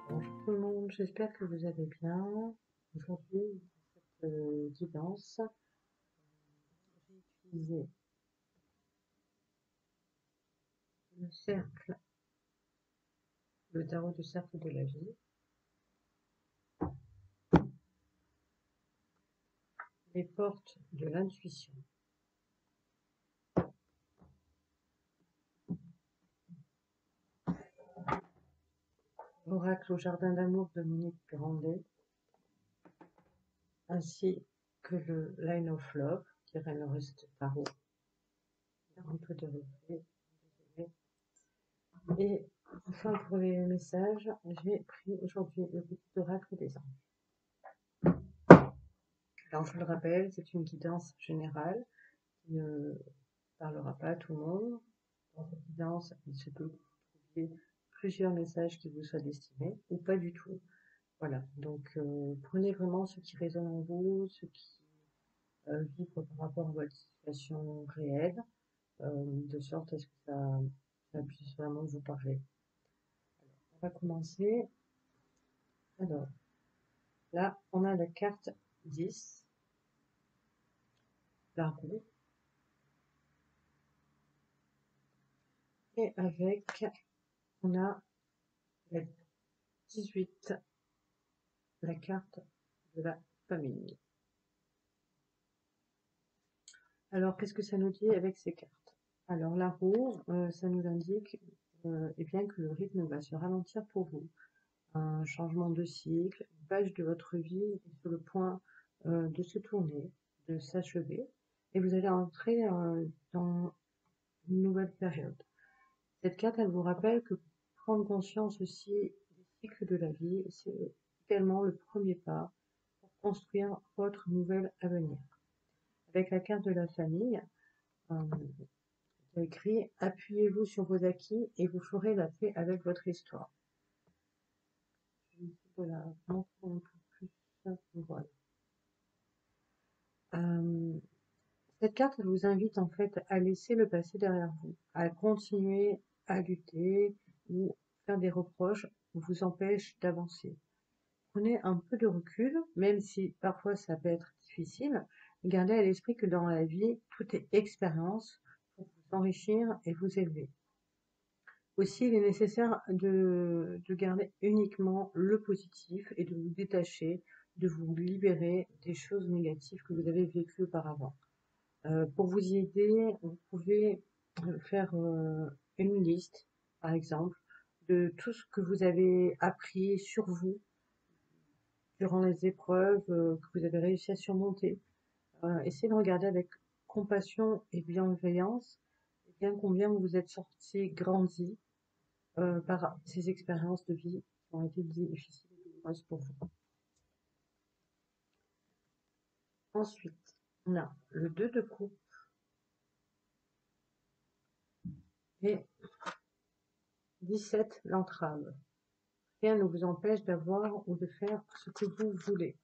Bonjour tout le monde, j'espère que vous allez bien. Aujourd'hui, cette guidance, j'ai utilisé le cercle, le tarot du cercle de la vie, les portes de l'intuition, l'oracle au jardin d'amour de Monique Grandet, ainsi que le Line of Love, qui est le reste tarot, un peu de reflet. Et enfin, pour les messages, j'ai pris aujourd'hui le petit oracle des anges. Alors, je le rappelle, c'est une guidance générale qui ne parlera pas à tout le monde. Dans cette guidance, il se peut que vous trouviez plusieurs messages qui vous soient destinés ou pas du tout. Voilà, donc prenez vraiment ce qui résonne en vous, ce qui vibre par rapport à votre situation réelle, de sorte à ce que ça puisse vraiment vous parler. Alors, on va commencer. Alors, là, on a la carte 10, la roue, et avec, on a la 18, la carte de la famille. Alors, qu'est-ce que ça nous dit avec ces cartes? Alors, la roue, ça nous indique eh bien, que le rythme va se ralentir pour vous. Un changement de cycle, une page de votre vie est sur le point de se tourner, de s'achever, et vous allez entrer dans une nouvelle période. Cette carte, elle vous rappelle que prendre conscience aussi des cycles de la vie, c'est également le premier pas pour construire votre nouvel avenir. Avec la carte de la famille, écrit « Appuyez-vous sur vos acquis et vous ferez la paix avec votre histoire ». Je vais essayer de la montrer un peu plus. Voilà. Cette carte elle vous invite en fait à laisser le passé derrière vous, à continuer à lutter ou faire des reproches vous empêche d'avancer. Prenez un peu de recul, même si parfois ça peut être difficile. Gardez à l'esprit que dans la vie, tout est expérience pour vous enrichir et vous élever. Aussi, il est nécessaire de garder uniquement le positif et de vous détacher, de vous libérer des choses négatives que vous avez vécues auparavant. Pour vous y aider, vous pouvez faire une liste, par exemple, de tout ce que vous avez appris sur vous durant les épreuves que vous avez réussi à surmonter. Essayez de regarder avec compassion et bienveillance et bien combien vous vous êtes sorti grandi par ces expériences de vie qui ont été difficiles et douloureuses pour vous. Ensuite, on a le 2 de coupe et 17, l'entrave. Rien ne vous empêche d'avoir ou de faire ce que vous voulez.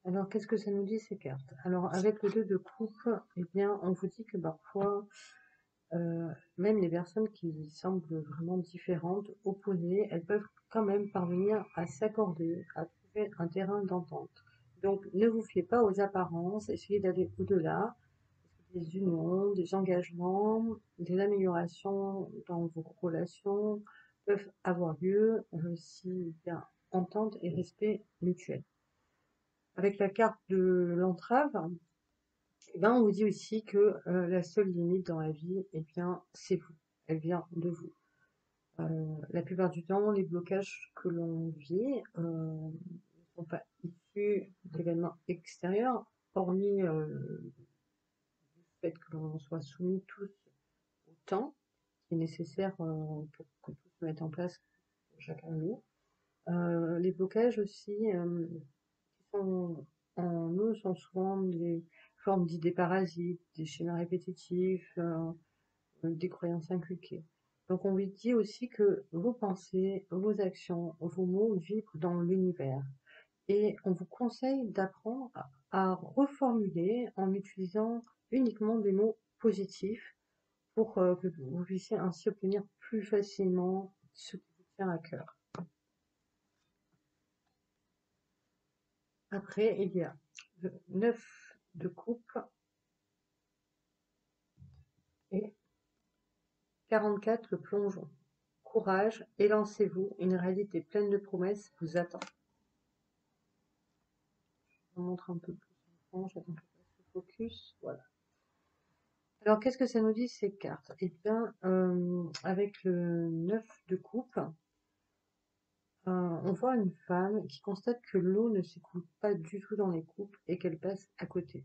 Alors, qu'est-ce que ça nous dit ces cartes? Alors, avec le 2 de coupe, eh bien, on vous dit que parfois, même les personnes qui semblent vraiment différentes, opposées, elles peuvent quand même parvenir à s'accorder, à trouver un terrain d'entente. Donc, ne vous fiez pas aux apparences, essayez d'aller au-delà. Des unions, des engagements, des améliorations dans vos relations peuvent avoir lieu s'il y a entente et respect mutuel. Avec la carte de l'entrave, on vous dit aussi que la seule limite dans la vie, c'est vous. Elle vient de vous. La plupart du temps, les blocages que l'on vit ne sont pas issus d'événements extérieurs, hormis le fait que l'on soit soumis tous au temps qui est nécessaire pour que tout se mette en place pour chacun de nous. Les blocages aussi qui sont en nous sont souvent des formes d'idées parasites, des schémas répétitifs, des croyances inculquées. Donc on lui dit aussi que vos pensées, vos actions, vos mots vibrent dans l'univers. Et on vous conseille d'apprendre à reformuler en utilisant uniquement des mots positifs pour que vous puissiez ainsi obtenir plus facilement ce qui vous tient à cœur. Après, il y a le 9 de coupe et 44 le plongeon. Courage, élancez-vous, une réalité pleine de promesses vous attend. Je vous montre un peu plus en j'attends que ça se focus, voilà. Alors, qu'est-ce que ça nous dit ces cartes? Eh bien, avec le 9 de coupe, on voit une femme qui constate que l'eau ne s'écoule pas du tout dans les coupes et qu'elle passe à côté.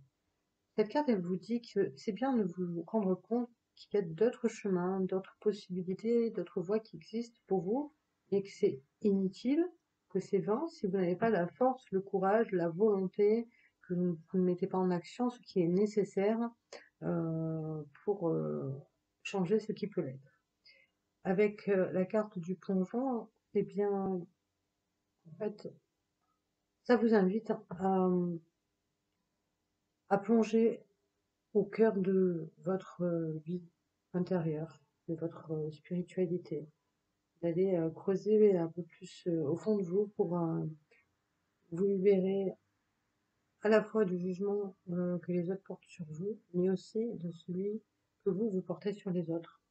Cette carte, elle vous dit que c'est bien de vous rendre compte qu'il y a d'autres chemins, d'autres possibilités, d'autres voies qui existent pour vous, et que c'est inutile, que c'est vain si vous n'avez pas la force, le courage, la volonté, que vous ne mettez pas en action ce qui est nécessaire pour changer ce qui peut l'être. Avec la carte du plongeon, eh bien, en fait, ça vous invite à plonger au cœur de votre vie intérieure, de votre spiritualité, d'aller creuser un peu plus au fond de vous pour vous libérer à la fois du jugement que les autres portent sur vous, mais aussi de celui que vous portez sur les autres.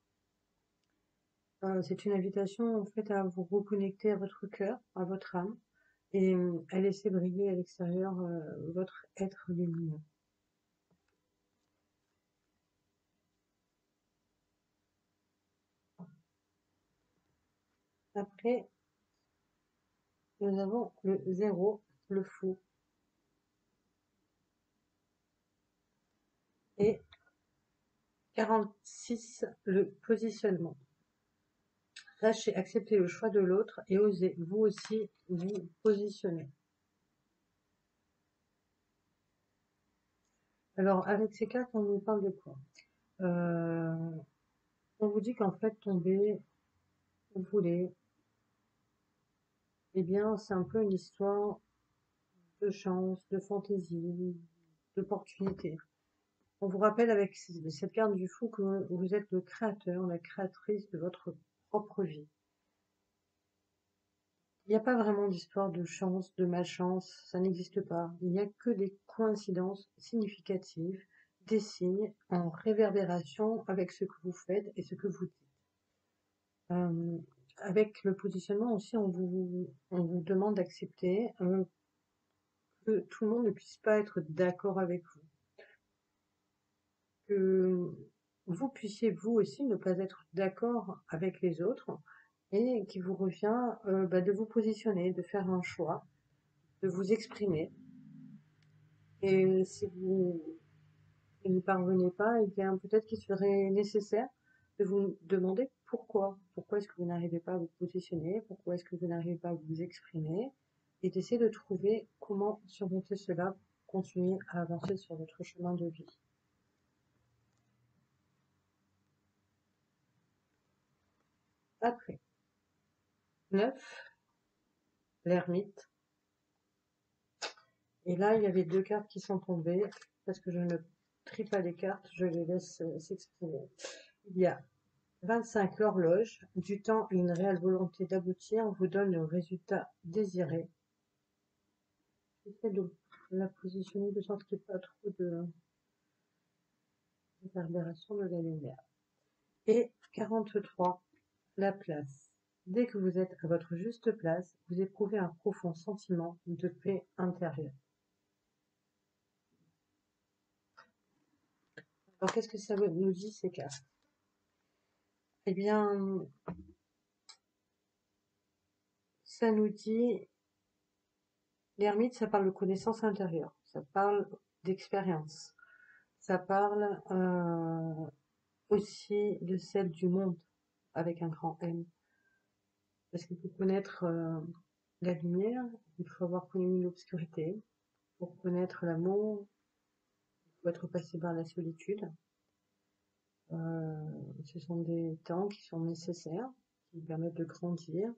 C'est une invitation en fait à vous reconnecter à votre cœur, à votre âme, et à laisser briller à l'extérieur votre être lumineux. Après, nous avons le 0, le fou, et 46, le positionnement. Lâchez, acceptez le choix de l'autre et osez vous aussi vous positionner. Alors, avec ces cartes, on nous parle de quoi? On vous dit qu'en fait, tomber où vous voulez, eh bien, c'est un peu une histoire de chance, de fantaisie, d'opportunité. On vous rappelle avec cette carte du fou que vous êtes le créateur, la créatrice de votre propre vie. Il n'y a pas vraiment d'histoire de chance, de malchance, ça n'existe pas. Il n'y a que des coïncidences significatives, des signes en réverbération avec ce que vous faites et ce que vous dites. Avec le positionnement aussi, on vous demande d'accepter que tout le monde ne puisse pas être d'accord avec vous. Que vous puissiez vous aussi ne pas être d'accord avec les autres et qu'il vous revient de vous positionner, de faire un choix, de vous exprimer. Et si vous n'y parvenez pas, eh bien peut-être qu'il serait nécessaire de vous demander pourquoi. Pourquoi est-ce que vous n'arrivez pas à vous positionner? Pourquoi est-ce que vous n'arrivez pas à vous exprimer? Et d'essayer de trouver comment surmonter cela pour continuer à avancer sur votre chemin de vie. Après, 9, l'ermite. Et là, il y avait deux cartes qui sont tombées, parce que je ne trie pas les cartes, je les laisse s'exprimer. Il y a 25, l'horloge, du temps et une réelle volonté d'aboutir vous donne le résultat désiré. J'essaie de la positionner de sorte qu'il n'y ait pas trop de réverbération de la lumière. Et 43, la place. Dès que vous êtes à votre juste place, vous éprouvez un profond sentiment de paix intérieure. Alors, qu'est-ce que ça nous dit, ces cartes? Eh bien, ça nous dit, l'ermite, ça parle de connaissance intérieure, ça parle d'expérience, ça parle aussi de celle du monde, avec un grand M. Parce que pour connaître la lumière, il faut avoir connu l'obscurité. Pour connaître l'amour, il faut être passé par la solitude. ce sont des temps qui sont nécessaires, qui vous permettent de grandir,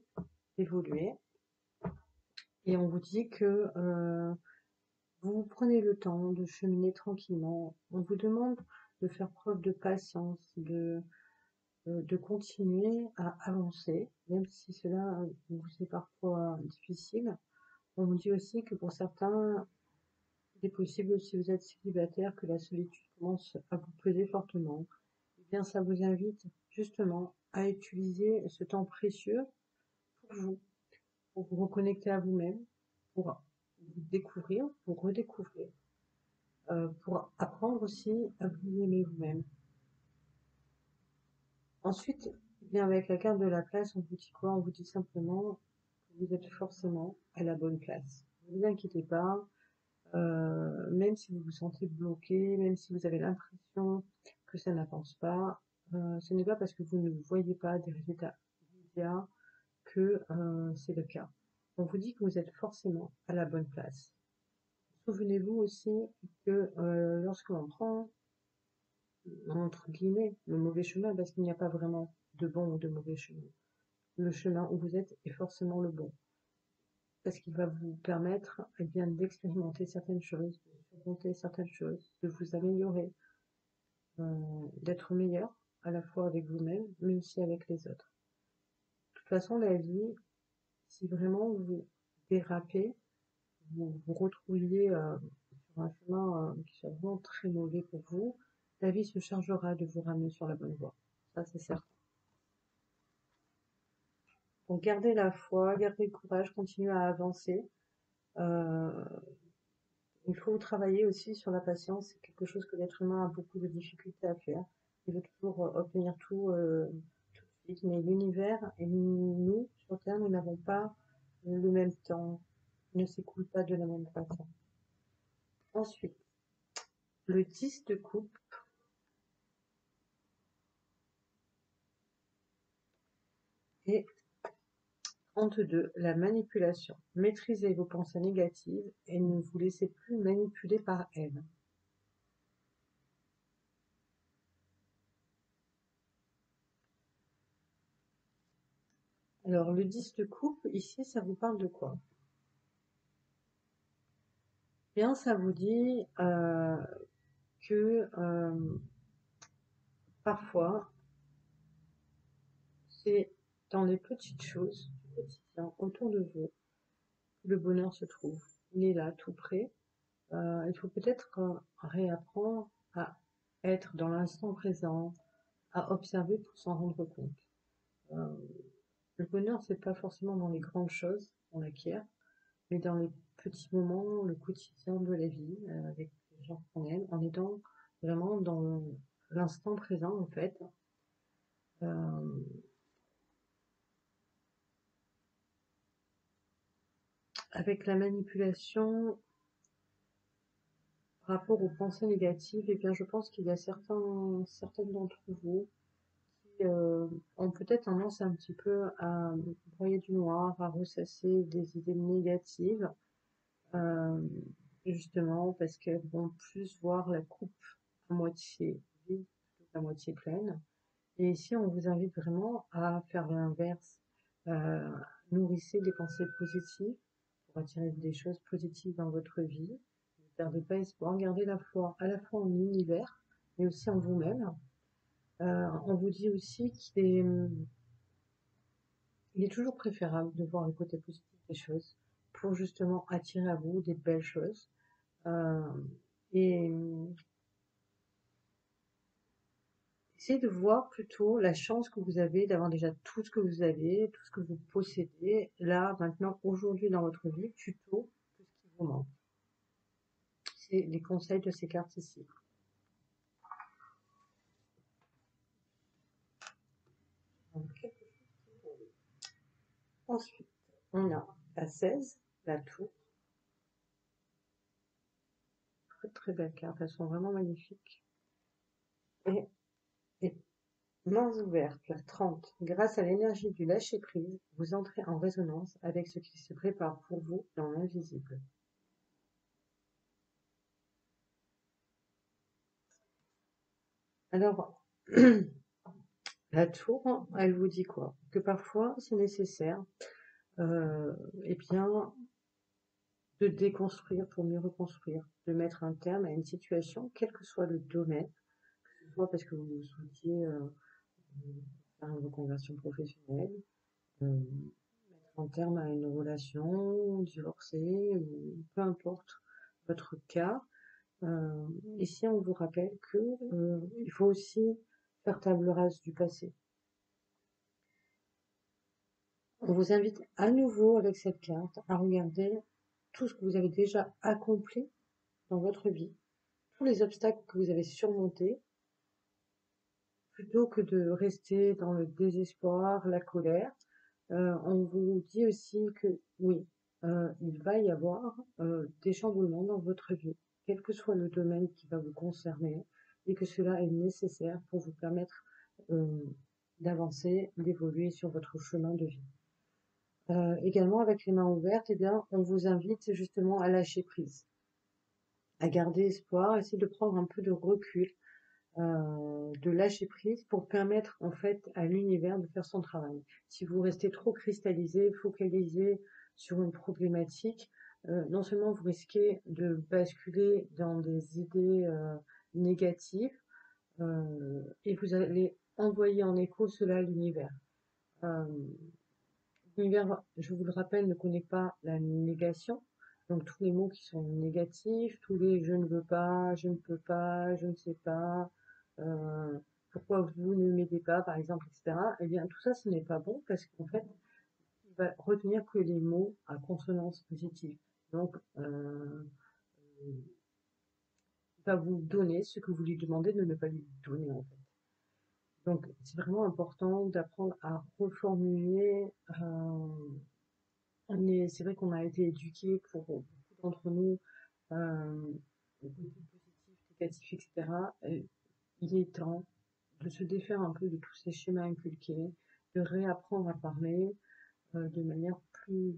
d'évoluer. Et on vous dit que vous prenez le temps de cheminer tranquillement. On vous demande de faire preuve de patience, de continuer à avancer, même si cela vous est parfois difficile. On vous dit aussi que pour certains, il est possible, si vous êtes célibataire, que la solitude commence à vous peser fortement. Eh bien, ça vous invite justement à utiliser ce temps précieux pour vous reconnecter à vous-même, pour vous découvrir, pour redécouvrir, pour apprendre aussi à vous aimer vous-même. Ensuite, eh bien avec la carte de la place, on vous dit quoi? On vous dit simplement que vous êtes forcément à la bonne place. Ne vous inquiétez pas, même si vous vous sentez bloqué, même si vous avez l'impression que ça n'avance pas, ce n'est pas parce que vous ne voyez pas des résultats immédiats que c'est le cas. On vous dit que vous êtes forcément à la bonne place. Souvenez-vous aussi que lorsque l'on prend, entre guillemets, le mauvais chemin, parce qu'il n'y a pas vraiment de bon ou de mauvais chemin, le chemin où vous êtes est forcément le bon, parce qu'il va vous permettre bien d'expérimenter certaines choses, de surmonter certaines choses, de vous améliorer, d'être meilleur à la fois avec vous-même, mais aussi avec les autres. De toute façon, la vie, si vraiment vous dérapez, vous vous retrouviez sur un chemin qui soit vraiment très mauvais pour vous, la vie se chargera de vous ramener sur la bonne voie. Ça, c'est certain. Donc, gardez la foi, gardez le courage, continuez à avancer. Il faut travailler aussi sur la patience. C'est quelque chose que l'être humain a beaucoup de difficultés à faire. Il veut toujours obtenir tout tout de suite. Mais l'univers et nous, sur Terre, nous n'avons pas le même temps. Il ne s'écoule pas de la même façon. Ensuite, le 10 de coupe et 32, la manipulation. Maîtrisez vos pensées négatives et ne vous laissez plus manipuler par elles. Alors, le 10 de coupe, ici, ça vous parle de quoi? Bien, ça vous dit que parfois, c'est dans les petites choses du quotidien autour de vous que le bonheur se trouve. Il est là, tout près. Il faut peut-être réapprendre à être dans l'instant présent, à observer pour s'en rendre compte. Le bonheur, c'est pas forcément dans les grandes choses qu'on acquiert, mais dans les petits moments, le quotidien de la vie, avec les gens qu'on aime, en étant vraiment dans l'instant présent, en fait. Euh, avec la manipulation, par rapport aux pensées négatives, eh bien, je pense qu'il y a certaines d'entre vous qui ont peut-être tendance un petit peu à broyer du noir, à ressasser des idées négatives, euh, justement parce qu'elles vont plus voir la coupe à moitié vide plutôt qu'à moitié pleine. Et ici, on vous invite vraiment à faire l'inverse. Euh, Nourrissez des pensées positives pour attirer des choses positives dans votre vie. Ne perdez pas espoir, gardez la foi à la fois en l'univers, mais aussi en vous-même. On vous dit aussi il est toujours préférable de voir le côté positif des choses pour justement attirer à vous des belles choses. Euh, et essayez de voir plutôt la chance que vous avez d'avoir déjà tout ce que vous avez, tout ce que vous possédez, là, maintenant, aujourd'hui dans votre vie, plutôt que ce qui vous manque. C'est les conseils de ces cartes ici. Donc, ensuite, on a la 16, la tour. Très très belle carte, elles sont vraiment magnifiques. Et mains ouvertes, la 30. Grâce à l'énergie du lâcher-prise, vous entrez en résonance avec ce qui se prépare pour vous dans l'invisible. Alors, La tour, elle vous dit quoi? Que parfois c'est nécessaire, eh bien, de déconstruire pour mieux reconstruire, de mettre un terme à une situation, quel que soit le domaine, soit parce que vous souhaitiez faire une reconversion professionnelle, mettre un terme à une relation, divorcer, ou peu importe votre cas. Ici, on vous rappelle que il faut aussi faire table rase du passé. On vous invite à nouveau avec cette carte à regarder tout ce que vous avez déjà accompli dans votre vie, tous les obstacles que vous avez surmontés, plutôt que de rester dans le désespoir, la colère. On vous dit aussi que oui, il va y avoir des chamboulements dans votre vie, quel que soit le domaine qui va vous concerner, et que cela est nécessaire pour vous permettre euh, d'avancer, d'évoluer sur votre chemin de vie. Également, avec les mains ouvertes, eh bien, on vous invite justement à lâcher prise, à garder espoir, essayer de prendre un peu de recul, de lâcher prise pour permettre en fait à l'univers de faire son travail. Si vous restez trop cristallisé, focalisé sur une problématique, non seulement vous risquez de basculer dans des idées négatives, et vous allez envoyer en écho cela à l'univers. Euh, L'univers, je vous le rappelle, ne connaît pas la négation. Donc tous les mots qui sont négatifs, tous les je ne veux pas, je ne peux pas, je ne sais pas, euh, pourquoi vous ne m'aidez pas, par exemple, etc. Eh bien, tout ça, ce n'est pas bon parce qu'en fait, il va retenir que les mots à consonance positive. Donc, il va vous donner ce que vous lui demandez de ne pas lui donner, en fait. Donc, c'est vraiment important d'apprendre à reformuler. C'est vrai qu'on a été éduqués pour beaucoup d'entre nous, au côté positif, négatif, etc. Et il est temps de se défaire un peu de tous ces schémas inculqués, de réapprendre à parler de manière plus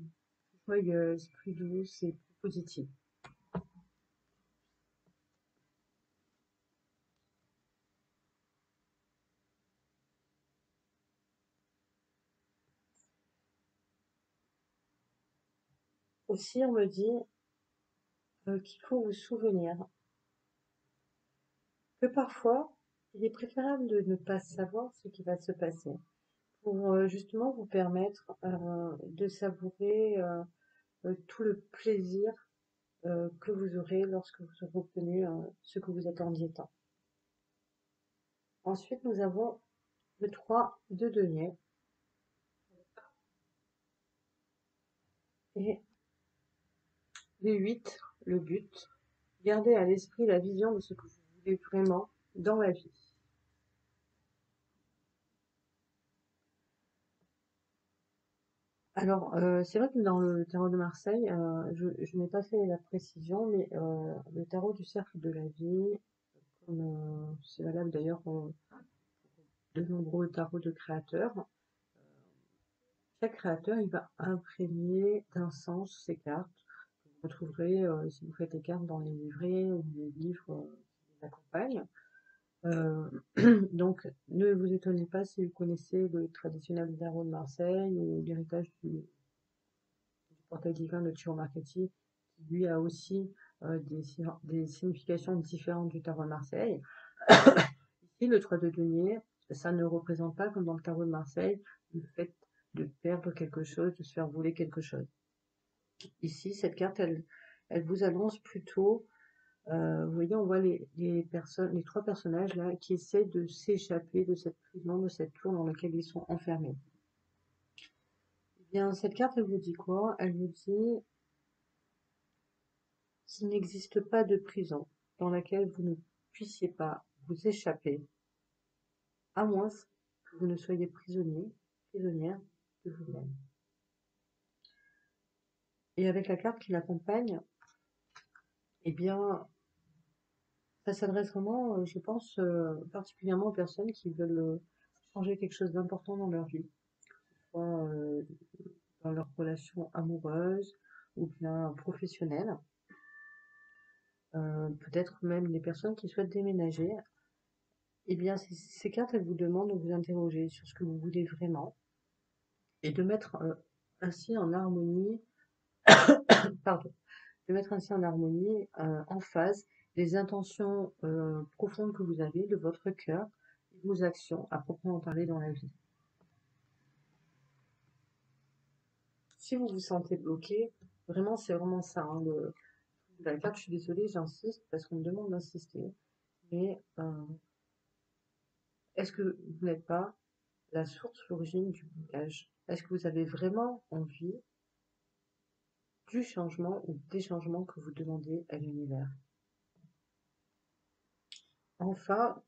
joyeuse, plus douce et plus positive. Aussi, on me dit qu'il faut vous souvenir que parfois, il est préférable de ne pas savoir ce qui va se passer pour justement vous permettre de savourer tout le plaisir que vous aurez lorsque vous aurez obtenu ce que vous attendiez tant. Ensuite, nous avons le 3 de denier et le 8, le but. Gardez à l'esprit la vision de ce que vous voulez vraiment dans la vie. Alors, c'est vrai que dans le tarot de Marseille, je n'ai pas fait la précision, mais le tarot du cercle de la vie, comme c'est valable d'ailleurs pour de nombreux tarots de créateurs, chaque créateur, il va imprégner d'un sens ces cartes. Vous retrouverez, si vous faites les cartes dans les livrets ou les livres qui les accompagnent. Euh, donc, ne vous étonnez pas si vous connaissez le traditionnel tarot de Marseille ou l'héritage du portail divin de Chiro Marchetti, qui lui a aussi des significations différentes du tarot de Marseille. Ici, le 3 de denier, ça ne représente pas, comme dans le tarot de Marseille, le fait de perdre quelque chose, de se faire voler quelque chose. Ici, cette carte, elle vous annonce plutôt, vous voyez, on voit les trois personnages là qui essaient de s'échapper de cette prison, de cette tour dans laquelle ils sont enfermés. Eh bien, cette carte, elle vous dit quoi? Elle vous dit qu'il n'existe pas de prison dans laquelle vous ne puissiez pas vous échapper, à moins que vous ne soyez prisonnier, prisonnière de vous-même. Et avec la carte qui l'accompagne, eh bien, ça s'adresse vraiment, je pense, particulièrement aux personnes qui veulent changer quelque chose d'important dans leur vie, soit dans leur relation amoureuse ou bien professionnelle. Peut-être même des personnes qui souhaitent déménager. Eh bien, ces cartes, elles vous demandent de vous interroger sur ce que vous voulez vraiment et de mettre ainsi en harmonie, pardon, de mettre ainsi en harmonie, en phase, les intentions profondes que vous avez de votre cœur et vos actions à proprement parler dans la vie. Si vous vous sentez bloqué, vraiment, c'est vraiment ça, hein, la carte, je suis désolée, j'insiste parce qu'on me demande d'insister, mais est-ce que vous n'êtes pas la source, l'origine du blocage? Est-ce que vous avez vraiment envie du changement ou des changements que vous demandez à l'univers? Enfin,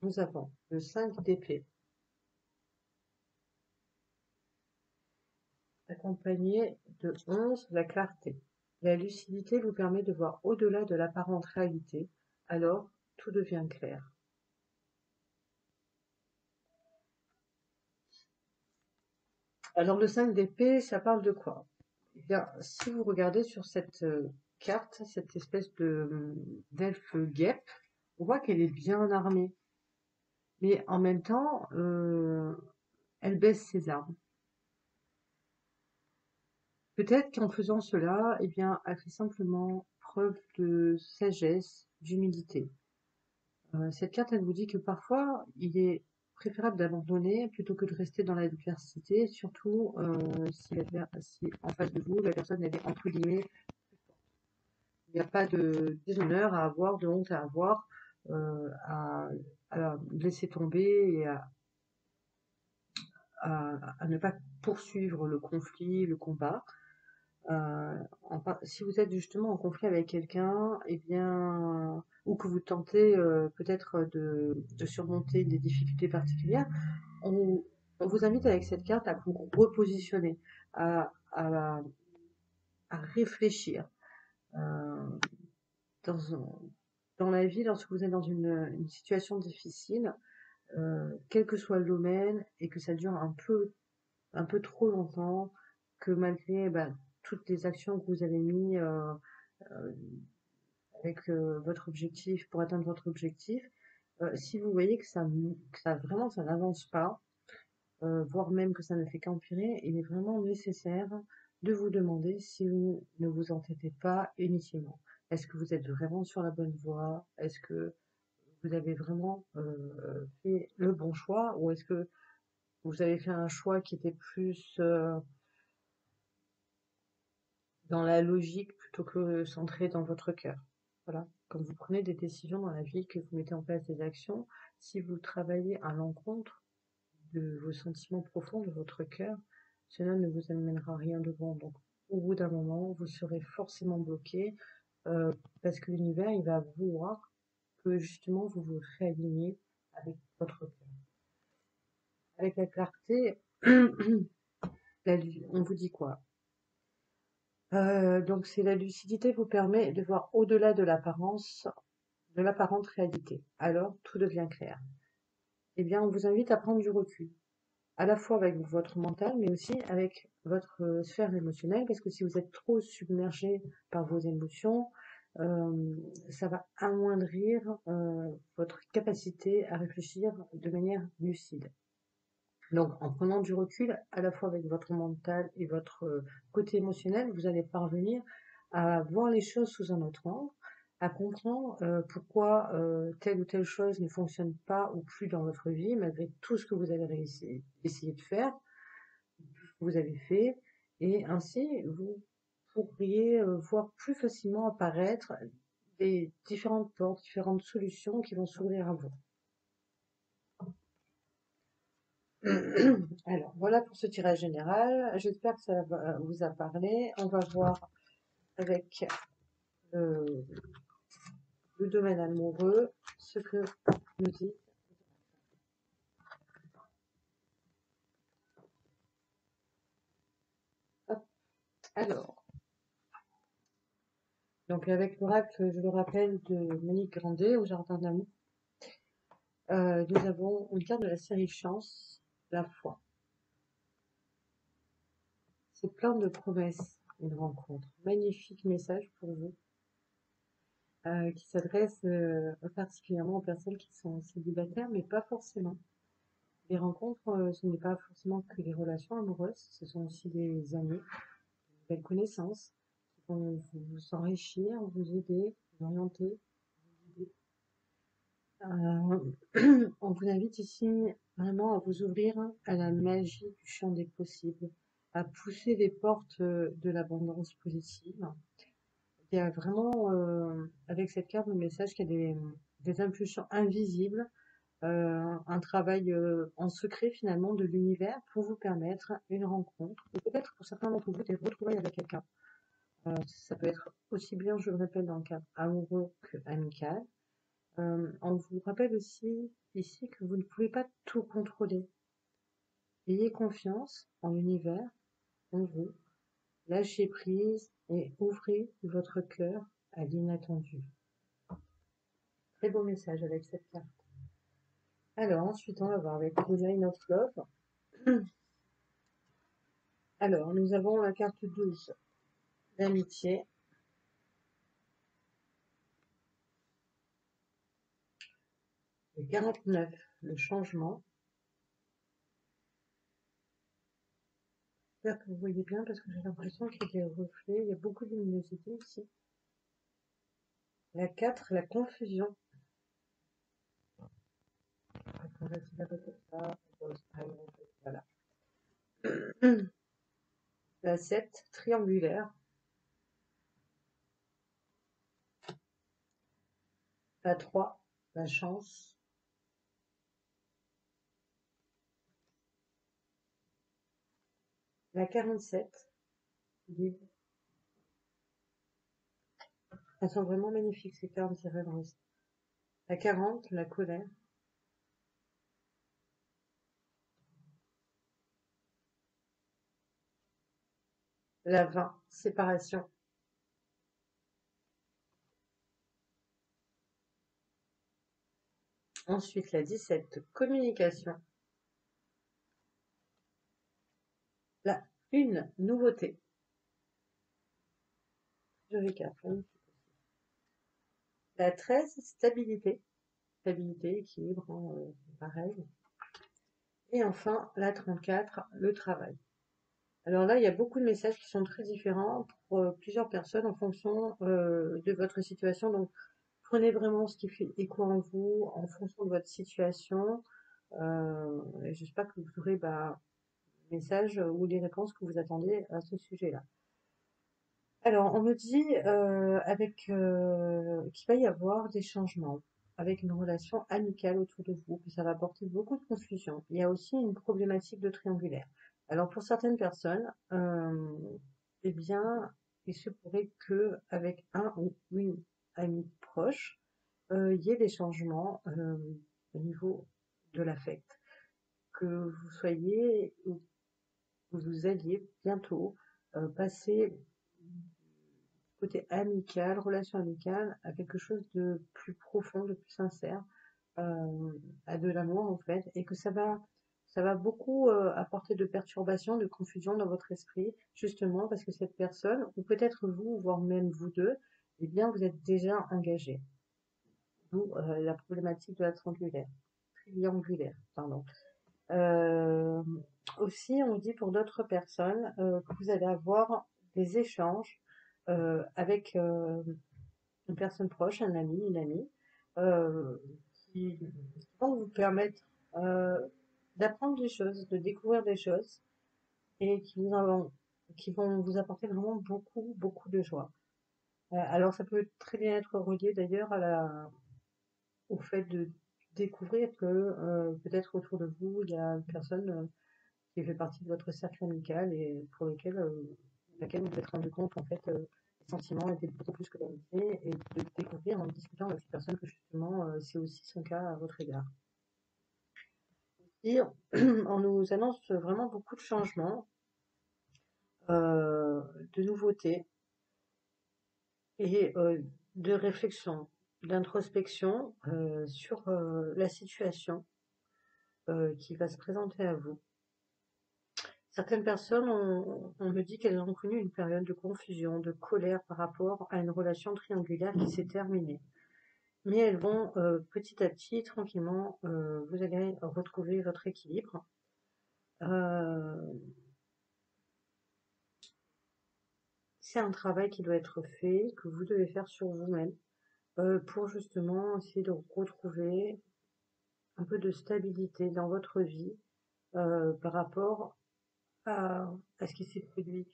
nous avons le 5 d'épée, accompagné de 11, la clarté. La lucidité vous permet de voir au-delà de l'apparente réalité, alors tout devient clair. Alors le 5 d'épée, ça parle de quoi? Eh bien, si vous regardez sur cette carte, cette espèce de d'elfe guêpe, on voit qu'elle est bien armée. Mais en même temps, elle baisse ses armes. Peut-être qu'en faisant cela, eh bien, elle fait simplement preuve de sagesse, d'humilité. Cette carte, elle vous dit que parfois, il est préférable d'abandonner plutôt que de rester dans l'adversité, surtout si en face de vous, la personne elle est entre guillemets. Il n'y a pas de déshonneur à avoir, de honte à avoir, à laisser tomber et à ne pas poursuivre le conflit, le combat. Si vous êtes justement en conflit avec quelqu'un, eh bien, ou que vous tentez peut-être de surmonter des difficultés particulières, on, on vous invite avec cette carte à vous repositionner, à, à, à réfléchir. Euh, dans, dans la vie, lorsque vous êtes dans une situation difficile, quel que soit le domaine, et que ça dure un peu trop longtemps, que malgré toutes les actions que vous avez mises euh, avec votre objectif, pour atteindre votre objectif, si vous voyez que ça vraiment ça n'avance pas, voire même que ça ne fait qu'empirer, il est vraiment nécessaire de vous demander si vous ne vous entêtez pas inutilement. Est-ce que vous êtes vraiment sur la bonne voie? Est-ce que vous avez vraiment fait le bon choix? Ou est-ce que vous avez fait un choix qui était plus dans la logique plutôt que centré dans votre cœur? Voilà. Quand vous prenez des décisions dans la vie, que vous mettez en place des actions, si vous travaillez à l'encontre de vos sentiments profonds, de votre cœur, cela ne vous amènera rien de bon. Donc, au bout d'un moment, vous serez forcément bloqué parce que l'univers, il va vouloir que justement vous vous réaligniez avec votre cœur. Avec la clarté, on vous dit quoi? Donc, c'est la lucidité vous permet de voir au-delà de l'apparente réalité. Alors, tout devient clair. Eh bien, on vous invite à prendre du recul, à la fois avec votre mental, mais aussi avec votre sphère émotionnelle, parce que si vous êtes trop submergé par vos émotions, ça va amoindrir votre capacité à réfléchir de manière lucide. Donc, en prenant du recul, à la fois avec votre mental et votre côté émotionnel, vous allez parvenir à voir les choses sous un autre angle, à comprendre pourquoi telle ou telle chose ne fonctionne pas ou plus dans votre vie, malgré tout ce que vous avez essayé de faire, que vous avez fait, et ainsi vous pourriez voir plus facilement apparaître des différentes portes, différentes solutions qui vont s'ouvrir à vous. Alors, voilà pour ce tirage général. J'espère que ça vous a parlé. On va voir avec le domaine amoureux ce que nous dit. Hop. Alors, donc avec l'oracle, je le rappelle, de Monique Grandet au Jardin d'amour, nous avons une carte de la série Chance, la foi. C'est plein de promesses, une rencontre. Magnifique message pour vous. qui s'adresse particulièrement aux personnes qui sont célibataires, mais pas forcément. Les rencontres, ce n'est pas forcément que les relations amoureuses, ce sont aussi des amis, de nouvelles connaissances qui vont vous enrichir, vous aider, vous orienter, vous guider. On vous invite ici vraiment à vous ouvrir à la magie du champ des possibles, à pousser les portes de l'abondance positive. Il y a vraiment, avec cette carte, le message qu'il y a des impulsions invisibles, un travail en secret finalement de l'univers pour vous permettre une rencontre, ou peut-être pour certains d'entre vous des retrouvailles avec quelqu'un. Ça peut être aussi bien, je le répète, dans le cadre amoureux que amical. On vous rappelle aussi ici que vous ne pouvez pas tout contrôler. Ayez confiance en l'univers, en vous, lâchez prise et ouvrez votre cœur à l'inattendu. Très beau message avec cette carte. Alors ensuite on va voir avec le Nine of Love. Alors nous avons la carte 12, l'amitié. Le 49, le changement. J'espère que vous voyez bien parce que j'ai l'impression qu'il y a des reflets, il y a beaucoup de luminosité ici. La 4, la confusion. Voilà. La 7, triangulaire. La 3, la chance. La 47, libre. Elles sont vraiment magnifiques ces cartes tirées dans les... La 40, la colère. La 20, séparation. Ensuite, la 17, communication. La 1, nouveauté. Jolie carte, magnifique. La 13, stabilité. Stabilité, équilibre, pareil. Et enfin, la 34, le travail. Alors là, il y a beaucoup de messages qui sont très différents pour plusieurs personnes en fonction de votre situation. Donc, prenez vraiment ce qui fait écho en vous, en fonction de votre situation. Et j'espère que vous aurez les messages ou les réponses que vous attendez à ce sujet-là. Alors, on me dit qu'il va y avoir des changements avec une relation amicale autour de vous, que ça va apporter beaucoup de confusion. Il y a aussi une problématique de triangulaire. Alors, pour certaines personnes, eh bien, il se pourrait que avec un ou une amie proche, il y ait des changements au niveau de l'affect, que vous soyez ou que vous alliez bientôt passer côté amical, relation amicale, à quelque chose de plus profond, de plus sincère, à de l'amour en fait, et que ça va beaucoup apporter de perturbations, de confusion dans votre esprit, justement parce que cette personne, ou peut-être vous, voire même vous deux, eh bien vous êtes déjà engagés. D'où la problématique de la triangulaire, pardon. Euh, Aussi, on dit pour d'autres personnes que vous allez avoir des échanges avec une personne proche, un ami, une amie, euh, qui vont vous permettre euh, d'apprendre des choses, de découvrir des choses et qui vont vous apporter vraiment beaucoup, beaucoup de joie. Alors, ça peut très bien être relié d'ailleurs au fait de découvrir que peut-être autour de vous, il y a une personne qui fait partie de votre cercle amical et pour laquelle vous vous êtes rendu compte en fait les sentiments étaient beaucoup plus que l'amitié et de découvrir en discutant avec cette personne que justement c'est aussi son cas à votre égard. Et on nous annonce vraiment beaucoup de changements, de nouveautés et de réflexion, d'introspection sur la situation qui va se présenter à vous. Certaines personnes, on me dit qu'elles ont connu une période de confusion, de colère par rapport à une relation triangulaire qui s'est terminée. Mais elles vont petit à petit, tranquillement, vous allez retrouver votre équilibre. C'est un travail qui doit être fait, que vous devez faire sur vous-même, pour justement essayer de retrouver un peu de stabilité dans votre vie par rapport à ce qui s'est produit.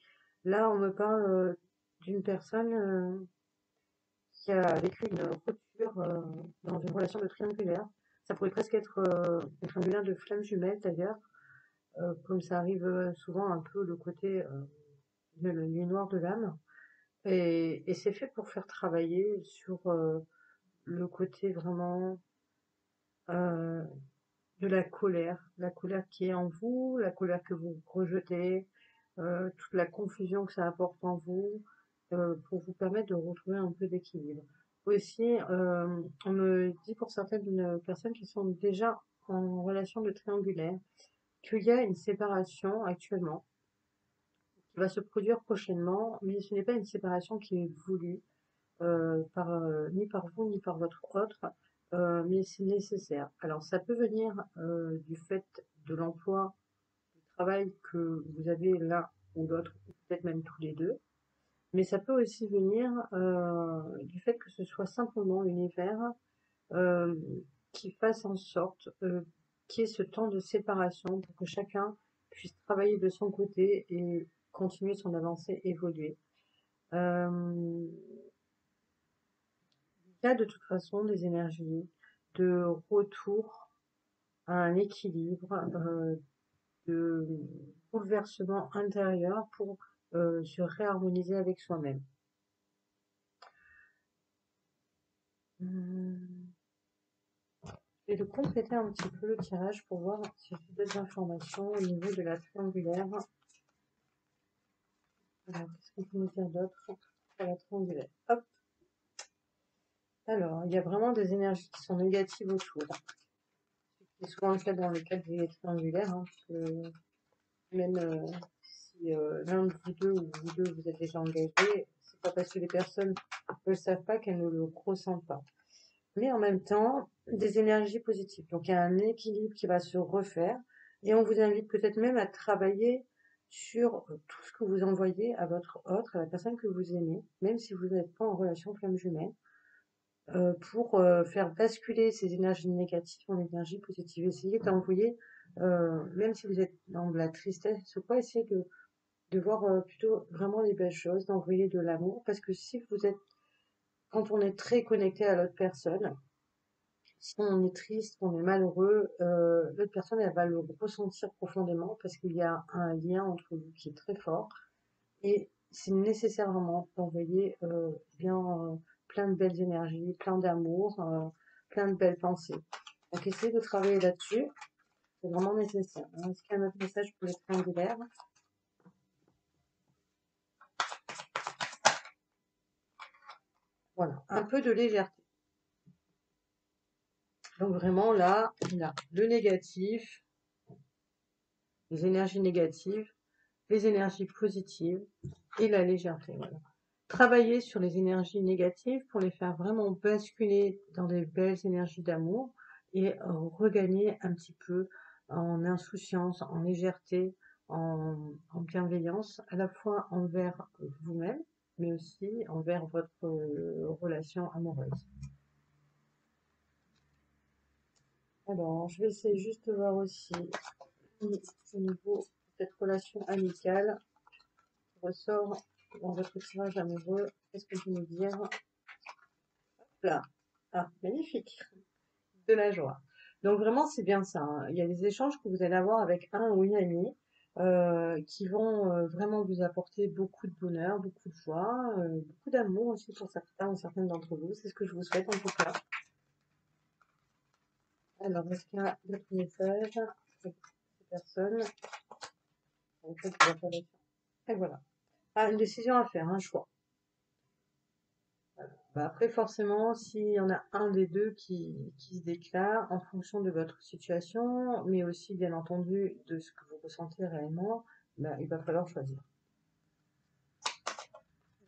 Là, on me parle d'une personne qui a vécu une rupture dans une relation de triangulaire. Ça pourrait presque être une triangulaire de flammes jumelles d'ailleurs, comme ça arrive souvent un peu le côté de la nuit noire de l'âme. Et c'est fait pour faire travailler sur le côté vraiment euh, de la colère qui est en vous, la colère que vous rejetez, toute la confusion que ça apporte en vous, pour vous permettre de retrouver un peu d'équilibre. Aussi, on me dit pour certaines personnes qui sont déjà en relation de triangulaire qu'il y a une séparation actuellement qui va se produire prochainement, mais ce n'est pas une séparation qui est voulue ni par vous ni par votre autre, mais c'est nécessaire. Alors ça peut venir du fait de l'emploi du travail que vous avez l'un ou l'autre, ou peut-être même tous les deux, mais ça peut aussi venir du fait que ce soit simplement l'univers euh, qui fasse en sorte qu'il y ait ce temps de séparation pour que chacun puisse travailler de son côté et continuer son avancée, évoluer. Euh, Il y a de toute façon des énergies de retour à un équilibre, de bouleversement intérieur pour se réharmoniser avec soi-même. Hum, Je vais compléter un petit peu le tirage pour voir si j'ai d'autres informations au niveau de la triangulaire. Alors, qu'est-ce qu'on peut nous dire d'autre sur la triangulaire? Hop. Alors, il y a vraiment des énergies qui sont négatives autour. C'est souvent le cas dans le cadre des triangulaires, hein, parce que même si l'un de vous deux ou vous deux vous êtes déjà engagés, c'est pas parce que les personnes ne le savent pas qu'elles ne le ressentent pas. Mais en même temps, des énergies positives. Donc il y a un équilibre qui va se refaire et on vous invite peut-être même à travailler sur tout ce que vous envoyez à votre autre, à la personne que vous aimez, même si vous n'êtes pas en relation flamme jumelle, pour faire basculer ces énergies négatives en énergie positive. Essayez d'envoyer, même si vous êtes dans de la tristesse ou quoi, essayez de voir plutôt vraiment les belles choses, d'envoyer de l'amour, parce que si vous êtes, quand on est très connecté à l'autre personne, si on est triste, on est malheureux, l'autre personne, elle va le ressentir profondément parce qu'il y a un lien entre vous qui est très fort et c'est nécessaire vraiment d'envoyer bien plein de belles énergies, plein d'amour, plein de belles pensées. Donc essayez de travailler là-dessus, c'est vraiment nécessaire. Est-ce qu'il y a un autre message pour les triangulaires? Voilà, un peu de légèreté. Donc vraiment là, le négatif, les énergies négatives, les énergies positives et la légèreté. Voilà. Travailler sur les énergies négatives pour les faire vraiment basculer dans des belles énergies d'amour et regagner un petit peu en insouciance, en légèreté, en bienveillance, à la fois envers vous-même, mais aussi envers votre relation amoureuse. Alors, je vais essayer juste de voir aussi au niveau de cette relation amicale qui ressort dans votre tirage amoureux. Qu'est-ce que je peux me dire? Là. Ah, magnifique. De la joie. Donc vraiment, c'est bien ça, hein. Il y a des échanges que vous allez avoir avec un ou une amie qui vont vraiment vous apporter beaucoup de bonheur, beaucoup de joie, beaucoup d'amour aussi pour certains ou certaines d'entre vous. C'est ce que je vous souhaite en tout cas. Alors, est-ce qu'il y a d'autres messages pour ces personnes? Et voilà. Ah, une décision à faire, un choix. Bah, après, forcément, s'il y en a un des deux qui se déclare en fonction de votre situation, mais aussi, bien entendu, de ce que vous ressentez réellement, Là, il va falloir choisir.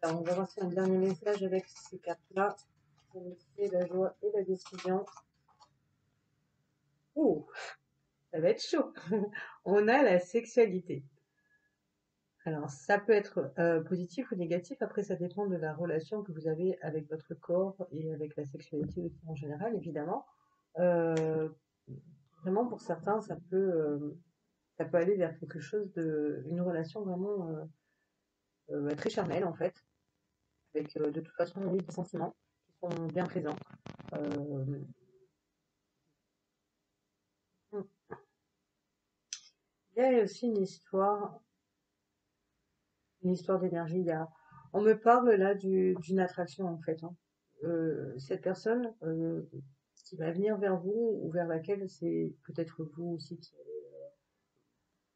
Alors, on va voir si un dernier message avec ces cartes-là. L'amitié, la joie et la décision. Oh, ça va être chaud. On a la sexualité. Alors, ça peut être positif ou négatif. Après, ça dépend de la relation que vous avez avec votre corps et avec la sexualité aussi en général, évidemment. Euh, Vraiment, pour certains, ça peut aller vers quelque chose une relation vraiment très charnelle, en fait, avec de toute façon, oui, des sentiments qui sont bien présents. Euh, il y a aussi une histoire d'énergie. On me parle là d'une attraction, en fait, hein. Cette personne qui va venir vers vous ou vers laquelle c'est peut-être vous aussi qui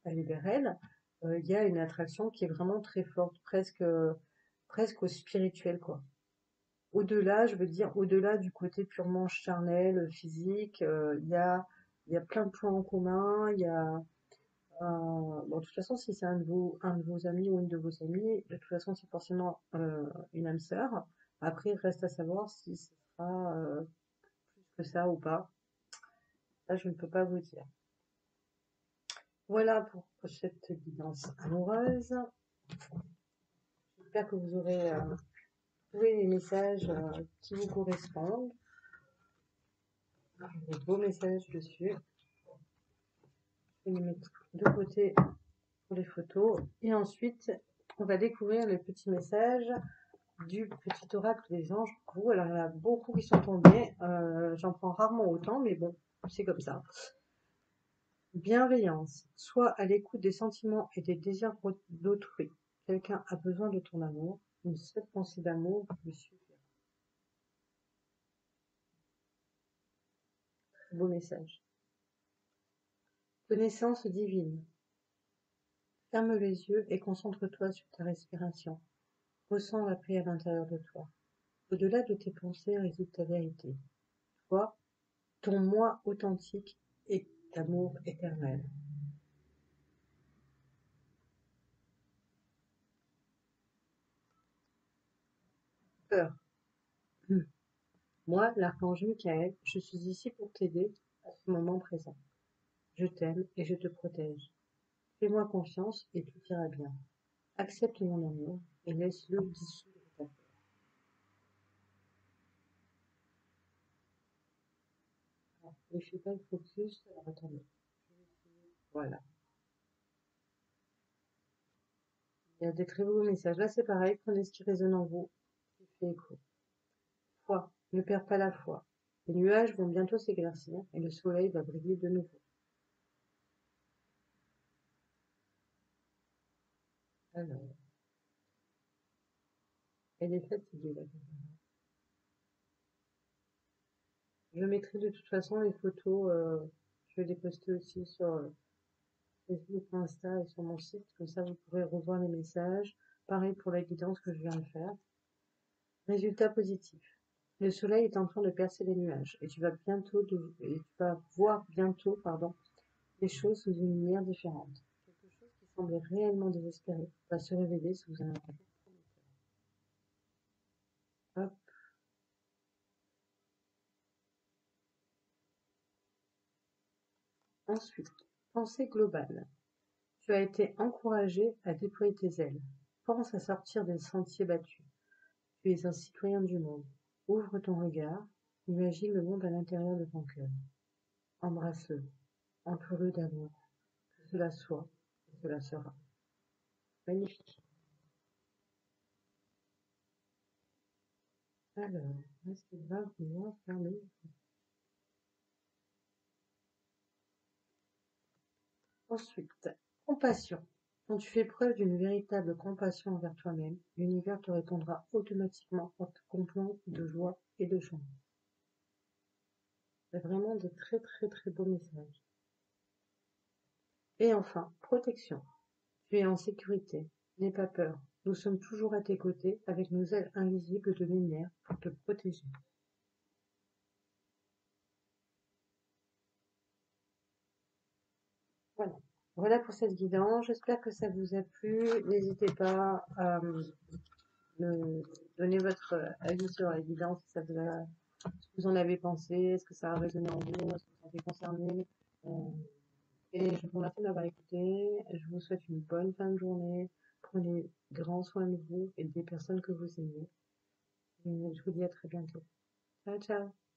allez vers elle, il y a une attraction qui est vraiment très forte, presque au spirituel, quoi. Au-delà, je veux dire, au-delà du côté purement charnel, physique, il y a plein de points en commun. Bon, de toute façon, si c'est un de vos amis ou une de vos amies, de toute façon, c'est forcément une âme sœur. Après, il reste à savoir si ce sera plus que ça ou pas. Ça, je ne peux pas vous dire. Voilà pour cette guidance amoureuse. J'espère que vous aurez trouvé les messages qui vous correspondent, des beaux messages dessus. Je vais les mettre de côté pour les photos. Et ensuite, on va découvrir les petits messages du petit oracle des anges pour vous. Alors, il y en a beaucoup qui sont tombés. J'en prends rarement autant, mais bon, c'est comme ça. Bienveillance. Sois à l'écoute des sentiments et des désirs d'autrui. Quelqu'un a besoin de ton amour. Une seule pensée d'amour lui suffira. Beau message. Connaissance divine. Ferme les yeux et concentre-toi sur ta respiration. Ressens la paix à l'intérieur de toi. Au-delà de tes pensées réside ta vérité. Toi, ton moi authentique est d'amour éternel. Peur. Moi, l'archange Michael, je suis ici pour t'aider à ce moment présent. Je t'aime et je te protège. Fais-moi confiance et tout ira bien. Accepte mon amour et laisse-le dissoudre ta peur. Alors, ne fais pas le focus. Alors, attendez. Voilà. Il y a des très beaux messages. Là, c'est pareil. Prenez ce qui résonne en vous. Qui fait écho. Foi. Ne perds pas la foi. Les nuages vont bientôt s'éclaircir et le soleil va briller de nouveau. Alors, elle est fatiguée, la personne. Je mettrai de toute façon les photos, je vais les poster aussi sur Facebook, Insta et sur mon site, comme ça vous pourrez revoir les messages. Pareil pour la guidance que je viens de faire. Résultat positif. Le soleil est en train de percer les nuages et et tu vas voir bientôt, pardon, les choses sous une lumière différente. Quelque chose qui semblait réellement désespéré va se révéler sous un jour prometteur. Hop. Ensuite, pensée globale. Tu as été encouragé à déployer tes ailes. Pense à sortir des sentiers battus. Tu es un citoyen du monde. Ouvre ton regard. Imagine le monde à l'intérieur de ton cœur. Embrasse-le. Entoure-le d'amour. Que cela soit et cela sera. Magnifique. Alors, est-ce qu'il va vouloir parler? Ensuite, compassion. Quand tu fais preuve d'une véritable compassion envers toi-même, l'univers te répondra automatiquement en te comblant de joie et de joie. C'est vraiment de très très très beaux messages. Et enfin, protection. Tu es en sécurité. N'aie pas peur. Nous sommes toujours à tes côtés avec nos ailes invisibles de lumière pour te protéger. Voilà. Voilà pour cette guidance. J'espère que ça vous a plu. N'hésitez pas à me donner votre avis sur la guidance, si ça vous a, ce que vous en avez pensé, est-ce que ça a résonné en vous, est-ce que vous en êtes concerné. Euh, et je vous remercie d'avoir écouté. Je vous souhaite une bonne fin de journée. Prenez grand soin de vous et des personnes que vous aimez. Et je vous dis à très bientôt. Ciao, ciao.